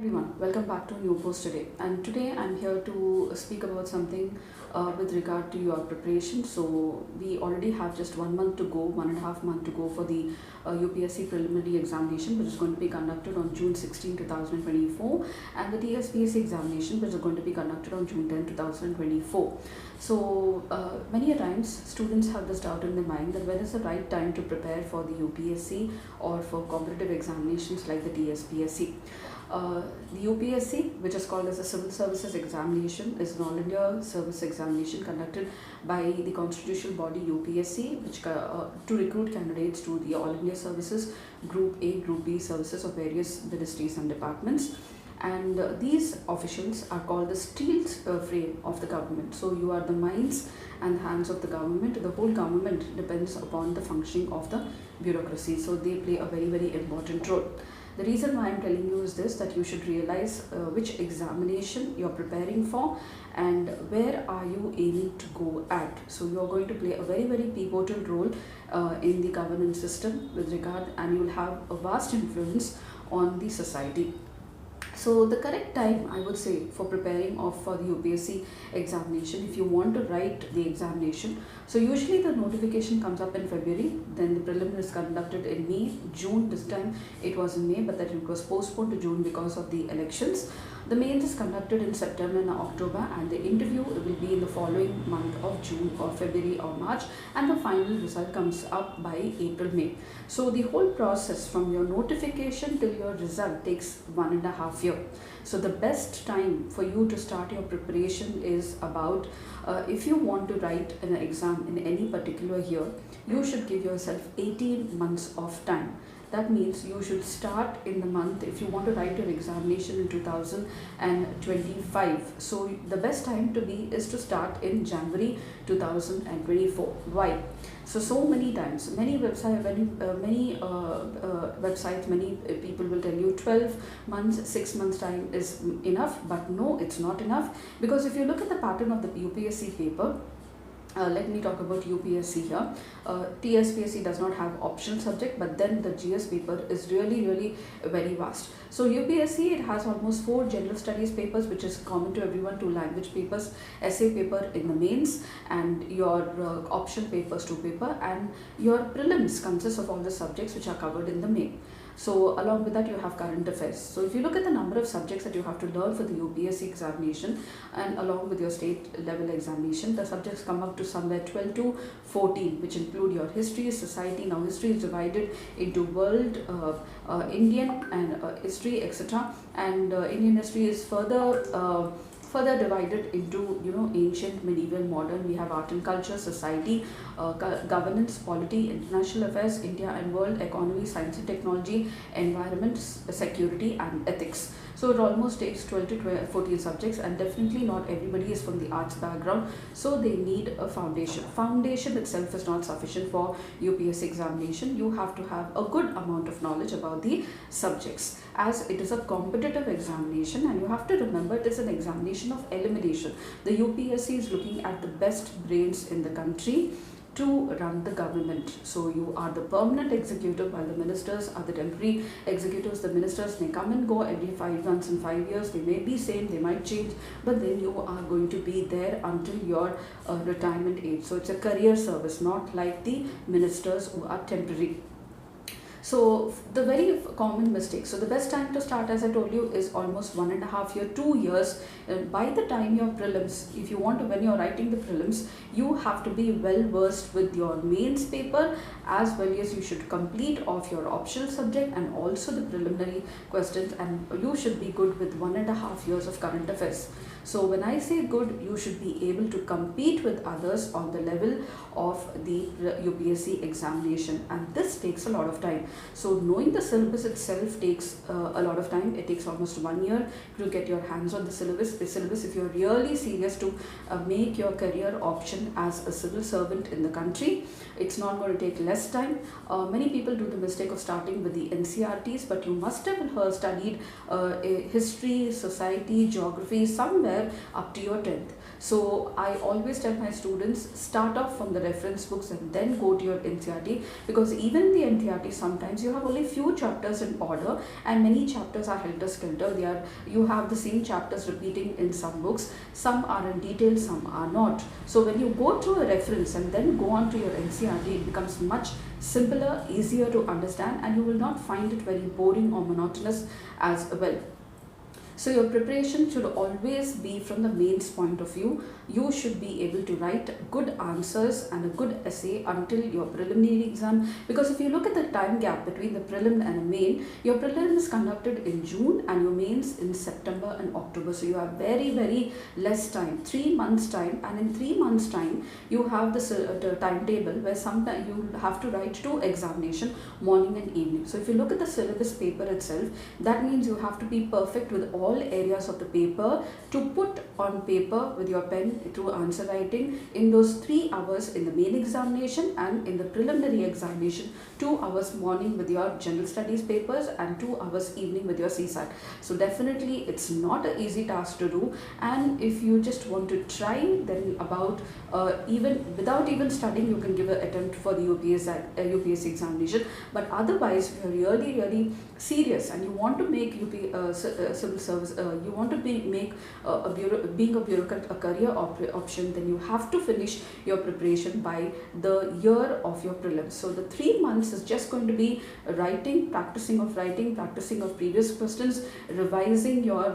Everyone, welcome back to a new post today. And today I'm here to speak about something with regard to your preparation. So we already have just 1 month to go, 1.5 months to go for the UPSC preliminary examination, which is going to be conducted on June 16, 2024, and the TSPSC examination, which is going to be conducted on June 10, 2024. So many a times students have this doubt in their mind that when is the right time to prepare for the UPSC or for competitive examinations like the TSPSC. The UPSC, which is called as the Civil Services Examination, is an all India service examination conducted by the constitutional body UPSC, which to recruit candidates to the all India services, Group A, Group B services of various ministries and departments. And these officials are called the steel frame of the government. So you are the minds and hands of the government. The whole government depends upon the functioning of the bureaucracy. So they play a very important role. The reason why I'm telling you is this, that you should realize which examination you're preparing for and where are you aiming to go at. So you're going to play a very pivotal role in the governance system with regard, and you will have a vast influence on the society. So the correct time, I would say, for preparing for the UPSC examination, if you want to write the examination, so usually the notification comes up in February, then the prelim is conducted in May, June. This time it was in May, but that it was postponed to June because of the elections. The mains is conducted in September and October, and the interview will be in the following month of June or February or March, and the final result comes up by April, May. So the whole process from your notification till your result takes 1.5 years. So the best time for you to start your preparation is about, if you want to write an exam in any particular year, you should give yourself 18 months of time. That means you should start in the month, if you want to write your examination in 2025. So the best time to be is to start in January 2024. Why? So many times, many websites, many people will tell you 12 months, 6 months time is enough, but no, it's not enough. Because if you look at the pattern of the UPSC paper, let me talk about UPSC here. TSPSC does not have optional subject, but then the GS paper is really very vast. So UPSC, it has almost 4 general studies papers, which is common to everyone, 2 language papers, essay paper in the mains, and your optional papers 2 paper, and your prelims consists of all the subjects which are covered in the main. So along with that, you have current affairs. So if you look at the number of subjects that you have to learn for the UPSC examination, and along with your state level examination, the subjects come up to somewhere 12 to 14, which include your history, society. Now history is divided into world, Indian, and history, etc. And Indian history is further divided into, ancient, medieval, modern. We have art and culture, society, governance, polity, international affairs, India and world, economy, science and technology, environment, security, and ethics. So it almost takes 12 to 14 subjects, and definitely not everybody is from the arts background, so they need a foundation. Foundation itself is not sufficient for UPSC examination. You have to have a good amount of knowledge about the subjects, as it is a competitive examination, and you have to remember it is an examination of elimination. The UPSC is looking at the best brains in the country to run the government. So you are the permanent executive, while the ministers are the temporary executives. The ministers may come and go every 5 months and 5 years. They may be same, they might change, but then you are going to be there until your retirement age. So it's a career service, not like the ministers who are temporary. So the very common mistake. So the best time to start, as I told you, is almost 1.5 years, 2 years. By the time your prelims, if you want to, when you're writing the prelims, you have to be well versed with your mains paper, as well as you should complete off your optional subject and also the preliminary questions, and you should be good with 1.5 years of current affairs. So when I say good, you should be able to compete with others on the level of the UPSC examination, and this takes a lot of time. So knowing the syllabus itself takes a lot of time. It takes almost 1 year to get your hands on the syllabus. If you're really serious to make your career option as a civil servant in the country, it's not going to take less time. Many people do the mistake of starting with the NCRTs, but you must have studied history, society, geography somewhere up to your 10th. So I always tell my students, start off from the reference books and then go to your NCRT, because even the NCRT sometimes sometimes you have only few chapters in order and many chapters are helter-skelter. You have the same chapters repeating in some books, some are in detail, some are not. So when you go to a reference and then go on to your NCERT, it becomes much simpler, easier to understand, and you will not find it very boring or monotonous as well. So your preparation should always be from the mains point of view. You should be able to write good answers and a good essay until your preliminary exam, because if you look at the time gap between the prelim and a main, your prelim is conducted in June and your mains in September and October. So you have very less time, 3 months time, and in 3 months time you have the timetable where sometimes you have to write 2 examination, morning and evening. So if you look at the syllabus paper itself, that means you have to be perfect with all areas of the paper to put on paper with your pen through answer writing in those 3 hours in the main examination, and in the preliminary examination 2 hours morning with your general studies papers and 2 hours evening with your CSAT. So definitely it's not an easy task to do, and if you just want to try, then about even without even studying you can give an attempt for the UPSC examination. But otherwise, if you're really serious and you want to make civil service, you want to make being a bureaucrat a career option, then you have to finish your preparation by the year of your prelims. So the 3 months is just going to be writing, practicing of previous questions, revising your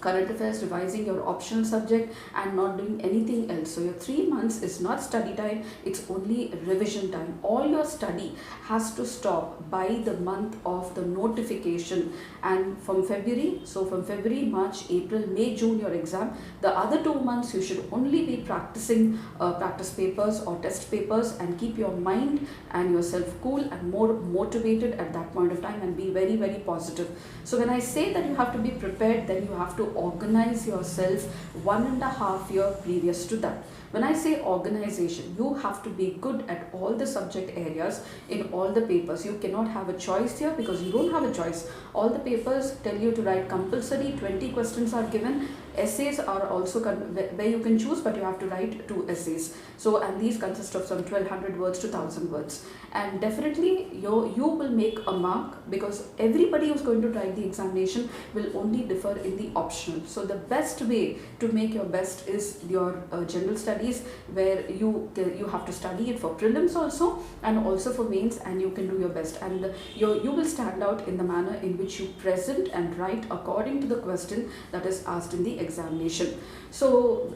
current affairs, revising your optional subject, and not doing anything else. So your 3 months is not study time, it's only revision time. All your study has to stop by the month of the notification, and from February, March, April, May, June your exam. The other 2 months you should only be practicing practice papers or test papers, and keep your mind and yourself cool and more motivated at that point of time, and be very positive. So when I say that you have to be prepared, then you have to organize yourself 1.5 years previous to that. When I say organization, you have to be good at all the subject areas in all the papers. You cannot have a choice here, because you don't have a choice. All the papers tell you to write compulsory, 20 questions are given. Essays are also where you can choose, but you have to write 2 essays. So, and these consist of some 1200 words to 1000 words. And definitely you will make a mark, because everybody who's going to write the examination will only differ in the optional. So the best way to make your best is your general studies, where you have to study it for prelims also and also for mains, and you can do your best, and you will stand out in the manner in which you present and write according to the question that is asked in the examination. So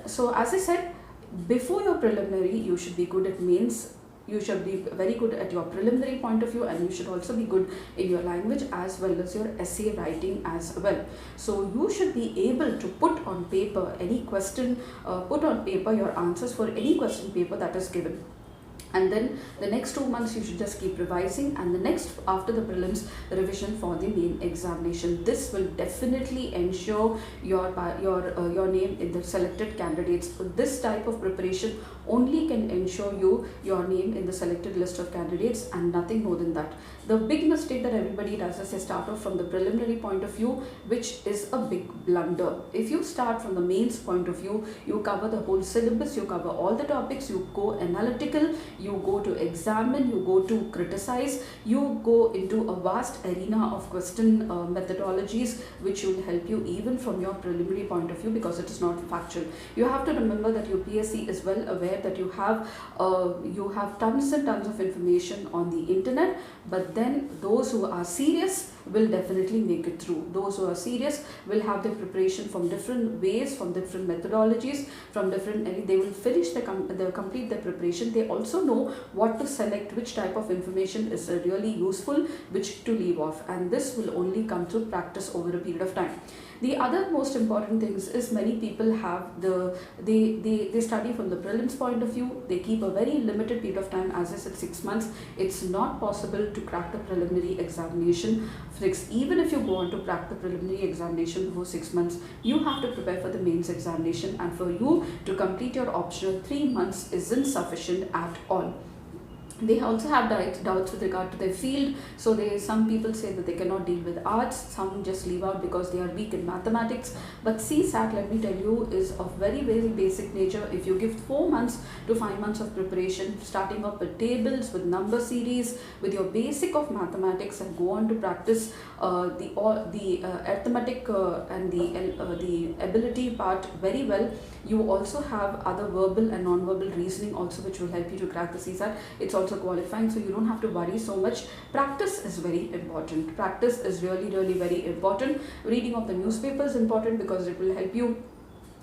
so as I said, before your preliminary you should be good at mains, you should be very good at your preliminary point of view, and you should also be good in your language as well as your essay writing as well. So you should be able to put on paper any question, put on paper your answers for any question paper that is given. And then the next 2 months you should just keep revising, and the next after the prelims, revision for the main examination. This will definitely ensure your name in the selected candidates. This type of preparation only can ensure you your name in the selected list of candidates, and nothing more than that. The big mistake that everybody does is they start off from the preliminary point of view, which is a big blunder. If you start from the mains point of view, you cover the whole syllabus, you cover all the topics, you go analytical, you go to examine, you go to criticize, you go into a vast arena of question methodologies, which will help you even from your preliminary point of view, because it is not factual. You have to remember that UPSC is well aware that you have tons and tons of information on the internet, but then those who are serious will definitely make it through. Those who are serious will have their preparation from different ways, from different methodologies, from different, they will finish they'll complete their preparation. They also know what to select, which type of information is really useful, which to leave off, and this will only come through practice over a period of time. The other most important things is many people have they study from the prelims point of view. They keep a very limited period of time, as I said, 6 months. It's not possible to crack the preliminary examination. Even if you go on to crack the preliminary examination before 6 months, you have to prepare for the mains examination, and for you to complete your optional 3 months isn't sufficient at all. They also have doubts with regard to their field. So some people say that they cannot deal with arts, some just leave out because they are weak in mathematics. But CSAT, let me tell you, is of very very basic nature. If you give 4 months to 5 months of preparation, starting up with tables, with number series, with your basic of mathematics, and go on to practice the arithmetic and the ability part very well. You also have other verbal and non-verbal reasoning also, which will help you to crack the CSAT. It's also qualifying, so you don't have to worry so much. Practice is very important. Practice is really very important. Reading of the newspaper is important because it will help you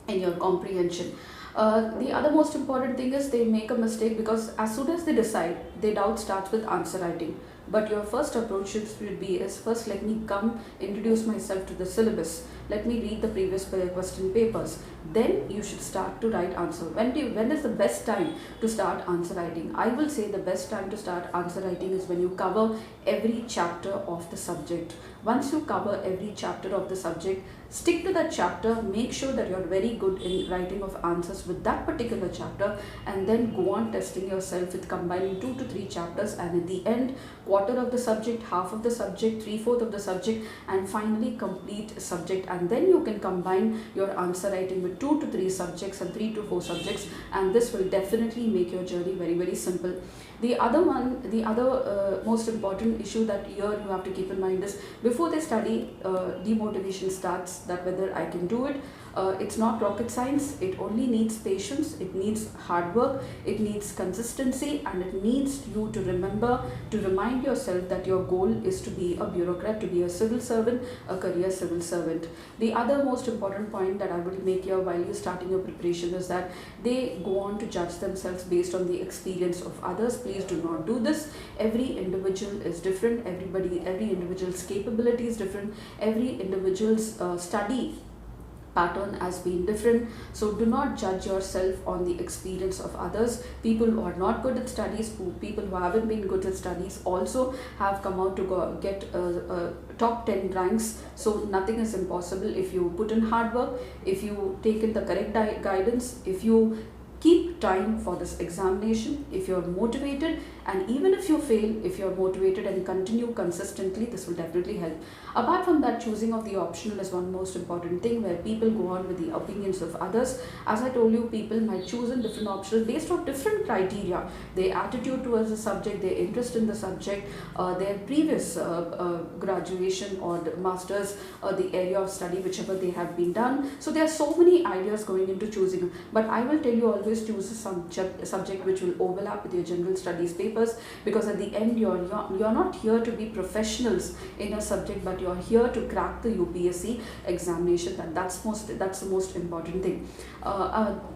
in your comprehension. The other most important thing is they make a mistake because as soon as they decide, their doubt starts with answer writing. But your first approach should be is, first let me come introduce myself to the syllabus. Let me read the previous question papers. Then you should start to write answer. When is the best time to start answer writing? I will say the best time to start answer writing is when you cover every chapter of the subject. Once you cover every chapter of the subject, stick to that chapter, make sure that you're very good in writing of answers with that particular chapter, and then go on testing yourself with combining 2 to 3 chapters, and at the end, quarter of the subject, half of the subject, 3/4 of the subject, and finally complete subject. And then you can combine your answer writing with 2 to 3 subjects and 3 to 4 subjects, and this will definitely make your journey very very simple. The other most important issue that here you have to keep in mind is, before they study, demotivation starts, that whether I can do it. It's not rocket science. It only needs patience, it needs hard work, it needs consistency, and it needs you to remind yourself that your goal is to be a bureaucrat, to be a civil servant, a career civil servant. The other most important point that I will make here while you're starting your preparation is that they go on to judge themselves based on the experience of others. Please do not do this. Every individual is different. Every individual's capability is different. Every individual's study pattern has been different. So do not judge yourself on the experience of others. People who are not good at studies, people who haven't been good at studies also have come out to get top 10 ranks. So nothing is impossible if you put in hard work, if you take in the correct guidance, if you keep trying for this examination, if you're motivated, and even if you fail, if you're motivated and continue consistently, this will definitely help. Apart from that, choosing of the optional is one most important thing, where people go on with the opinions of others. As I told you, people might choose in different options based on different criteria: their attitude towards the subject, their interest in the subject, their previous graduation or the masters, the area of study, whichever they have been done. So there are so many ideas going into choosing, but I will tell you, always choose a subject which will overlap with your general studies papers, because at the end you're not here to be professionals in a subject, but you're here to crack the UPSC examination. That's the most important thing.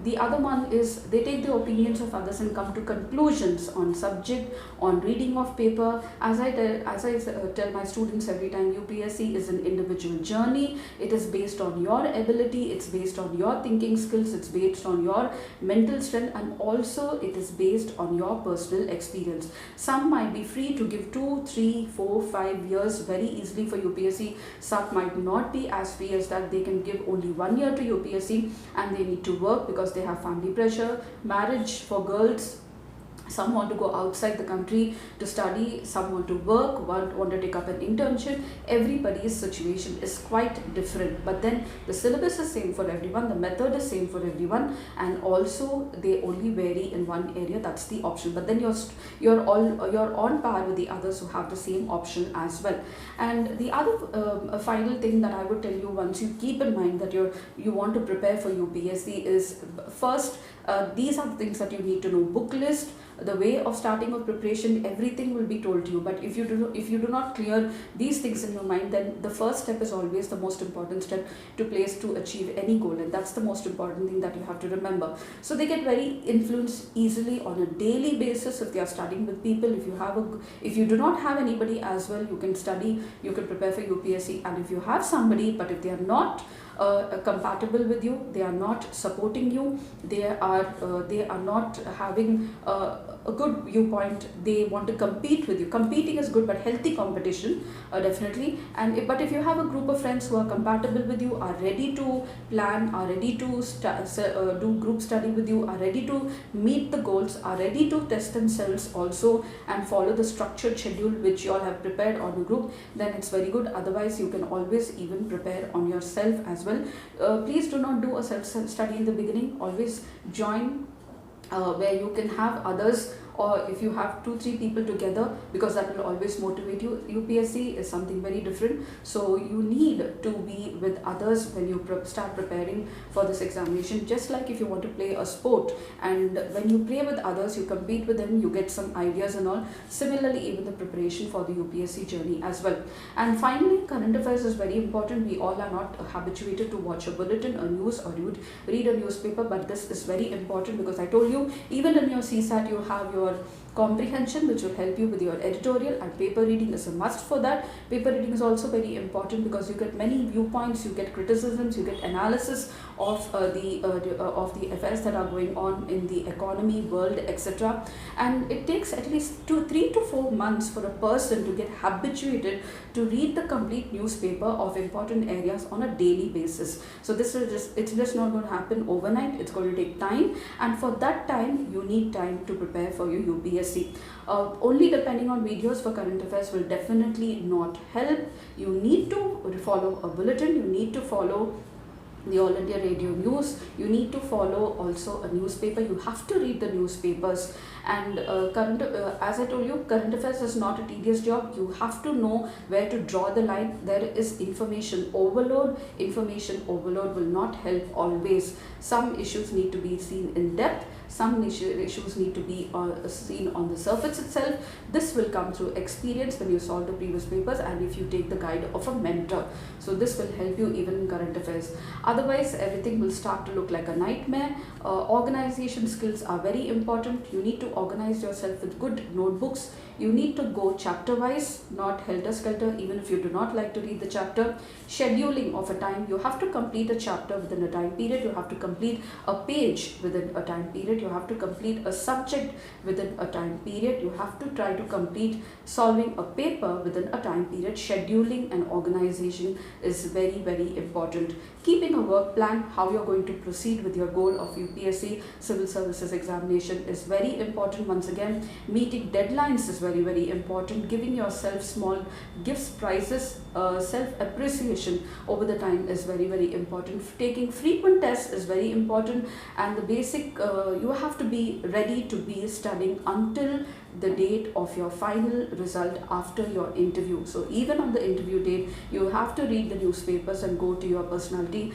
The other one is they take the opinions of others and come to conclusions on subject, on reading of paper. As I tell my students every time, UPSC is an individual journey. It is based on your ability, it's based on your thinking skills, it's based on your mental strength, and also it is based on your personal experience. Some might be free to give 2, 3, 4, 5 years very easily for UPSC. Some might not be as free as that. They can give only 1 year to UPSC, and they need to work because they have family pressure, marriage for girls. Some want to go outside the country to study, some want to work, want to take up an internship. Everybody's situation is quite different, but then the syllabus is same for everyone, the method is same for everyone, and also they only vary in one area, that's the option. But then you're on par with the others who have the same option as well. And the other final thing that I would tell you, once you keep in mind that you want to prepare for UPSC, is first, these are the things that you need to know. Book list, the way of starting of preparation, everything will be told to you. But if you do not clear these things in your mind, then the first step is always the most important step to achieve any goal, and that's the most important thing that you have to remember. So they get very influenced easily on a daily basis if they are studying with people. If you do not have anybody as well, you can study, you can prepare for UPSC. And if you have somebody, but if they are not compatible with you, they are not supporting you, they are not having a a good viewpoint. They want to compete with you. Competing is good, but healthy competition, definitely. But if you have a group of friends who are compatible with you, are ready to plan, are ready to do group study with you, are ready to meet the goals, are ready to test themselves also, and follow the structured schedule which you all have prepared on a group, then it's very good. Otherwise, you can always even prepare on yourself as well. Please do not do a self-study in the beginning. Always join where you can have others, or if you have 2-3 people together, because that will always motivate you. UPSC is something very different, so you need to be with others when you start preparing for this examination. Just like if you want to play a sport, and when you play with others, you compete with them, you get some ideas and all. Similarly, even the preparation for the UPSC journey as well. And finally, current affairs is very important. We all are not habituated to watch a bulletin, a news, or read a newspaper, but this is very important, because I told you, even in your CSAT, you have your comprehension, which will help you with your editorial, and paper reading is a must for that. Paper reading is also very important, because you get many viewpoints, you get criticisms, you get analysis of the affairs that are going on in the economy, world, etc. And it takes at least 3 to 4 months for a person to get habituated to read the complete newspaper of important areas on a daily basis. So it's just not going to happen overnight. It's going to take time, and for that time you need time to prepare for your UPSC. Only depending on videos for current affairs will definitely not help. You need to follow a bulletin, you need to follow the All India Radio News, you need to follow also a newspaper. You have to read the newspapers. And as I told you, current affairs is not a tedious job. You have to know where to draw the line. There is information overload. Information overload will not help always. Some issues need to be seen in depth. Some issues need to be seen on the surface itself. This will come through experience when you solve the previous papers, and if you take the guide of a mentor. So this will help you even in current affairs. Otherwise, everything will start to look like a nightmare. Organization skills are very important. You need to organize yourself with good notebooks. You need to go chapter wise, not helter-skelter, even if you do not like to read the chapter. Scheduling of a time. You have to complete a chapter within a time period. You have to complete a page within a time period. You have to complete a subject within a time period. You have to try to complete solving a paper within a time period. Scheduling and organization is very, very important. Keeping a work plan, how you're going to proceed with your goal of UPSC Civil Services examination is very important. Once again, meeting deadlines is very, very important. Giving yourself small gifts, prizes, self-appreciation over the time is very, very important. Taking frequent tests is very important, and the basic, you have to be ready to be studying until the date of your final result after your interview. So even on the interview date, you have to read the newspapers and go to your personality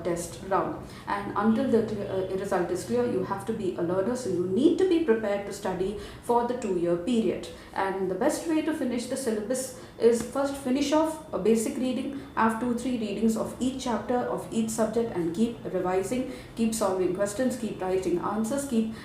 test round. And until the result is clear, you have to be a learner. So you need to be prepared to study for the 2-year period. And the best way to finish the syllabus is first finish off a basic reading, have 2-3 readings of each chapter of each subject, and keep revising, keep solving questions, keep writing answers, keep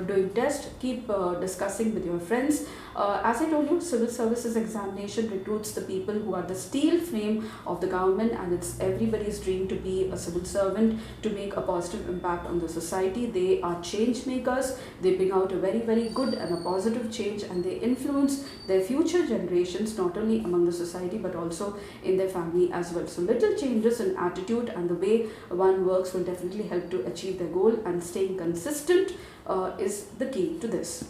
doing tests, keep discussing with your friends. As I told you, civil services examination recruits the people who are the steel frame of the government, and it's everybody's dream to be a civil servant, to make a positive impact on the society. They are change makers. They bring out a very, very good and a positive change, and they influence their future generations, not only among the society but also in their family as well. So little changes in attitude and the way one works will definitely help to achieve their goal, and staying consistent is the key to this.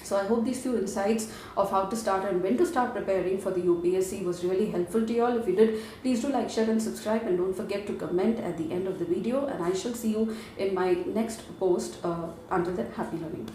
So I hope these few insights of how to start and when to start preparing for the UPSC was really helpful to you all. If you did, please do like, share and subscribe, and don't forget to comment at the end of the video, and I shall see you in my next post. Until then, happy learning.